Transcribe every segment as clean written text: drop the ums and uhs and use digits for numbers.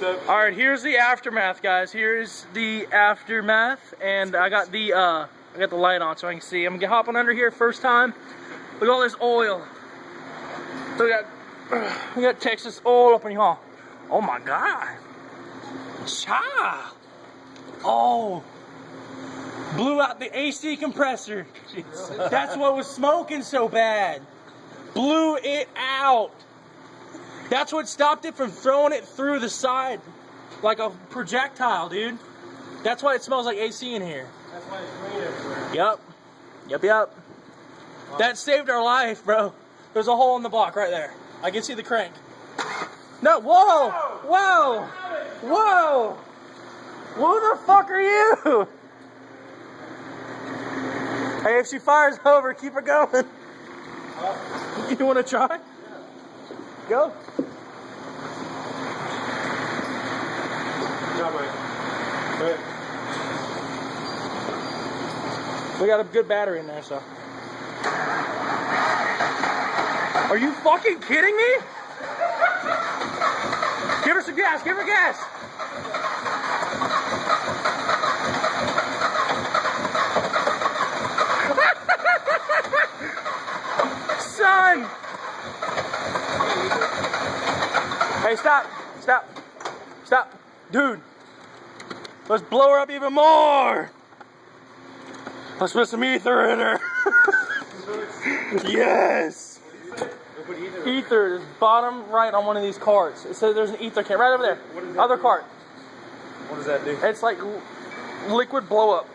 Alright, here's the aftermath, guys. Here's the aftermath, and I got the light on so I can see. I'm gonna hop on under here first time. Look at all this oil. We got Texas oil up in here. Oh my god. Cha. Oh. Blew out the AC compressor. That's what was smoking so bad. Blew it out. That's what stopped it from throwing it through the side like a projectile, dude. That's why it smells like AC in here. That's why it's green everywhere. Yep. Wow. That saved our life, bro. There's a hole in the block right there. I can see the crank. No, whoa! Whoa! Whoa! Who the fuck are you? Hey, if she fires over, keep her going. You want to try? Yeah. Go. We got a good battery in there, so. Are you fucking kidding me? Give her some gas, give her gas. Son! Hey, stop, dude. Let's blow her up even more. Let's put some ether in her. Yes. Ether is bottom right on one of these carts. It says there's an ether can right over there. Other cart. What does that do? It's like liquid blow up.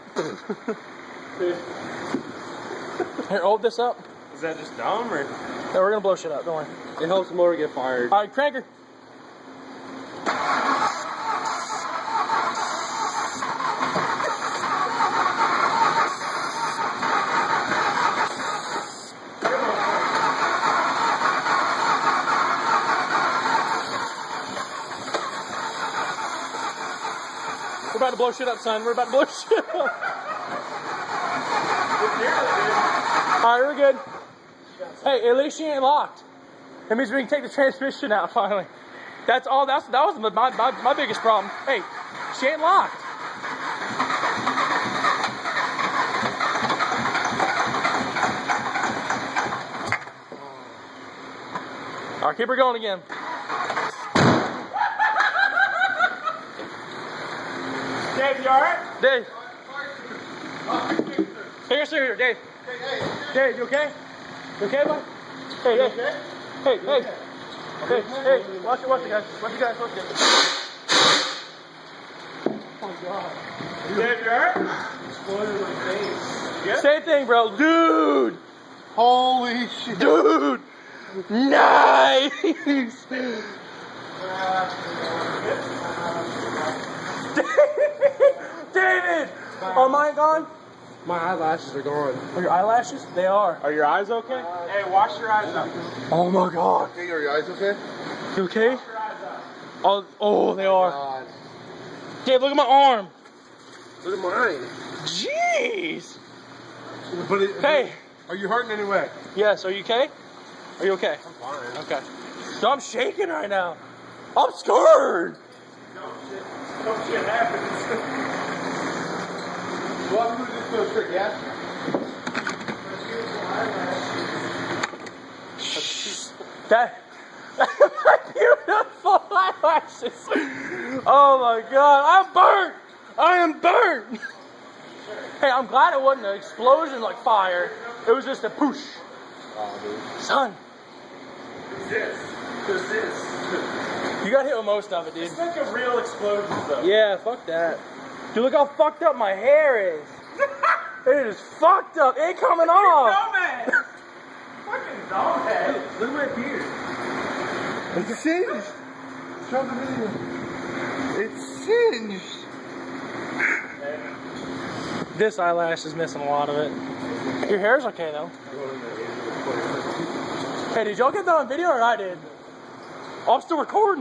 Here, hold this up. Is that just dumb or? No, we're gonna blow shit up. Don't worry. It helps the motor get fired. All right, crank her. We're about to blow shit up, son. We're about to blow shit up. Alright, we're good. Hey, at least she ain't locked. That means we can take the transmission out finally. That's all. That was my biggest problem. Hey, she ain't locked. Alright, keep her going again. Dave, you alright? Dave. Here, Dave. Dave, you okay? You okay, bud? Hey, Dave. Okay? Hey. Hey, watch it, guys. Watch it, guys. Oh my god. Dave, you alright? Same thing, bro. Dude! Holy shit. Dude! Nice! David! Are mine gone? My eyelashes are gone. Are your eyelashes? They are. Are your eyes okay? Hey, wash your eyes up. Oh my god. Hey, are your eyes okay? You okay? Wash your eyes up. Oh, they are. God. Dave, look at my arm. Look at mine. Jeez. But Hey. Are you hurting anyway? Yes, are you okay? Are you okay? I'm fine. Okay. So I'm shaking right now. I'm scared. No shit happens. Well, I'm just do a trick, yeah? That my beautiful eyelashes. Oh my god, I'm burnt. I am burnt. Hey, I'm glad it wasn't an explosion like fire. It was just a poosh. Oh, dude. Son. Who's this? You got hit with most of it, dude. It's like a real explosion, though. Yeah, fuck that. Dude, look how fucked up my hair is. It is fucked up. It ain't coming off. Dumbass. Fucking dumbass. Look at my beard. It's singed. Show the video. It's singed. This eyelash is missing a lot of it. Your hair's okay though. Hey, did y'all get that on video or I did? I'm still recording.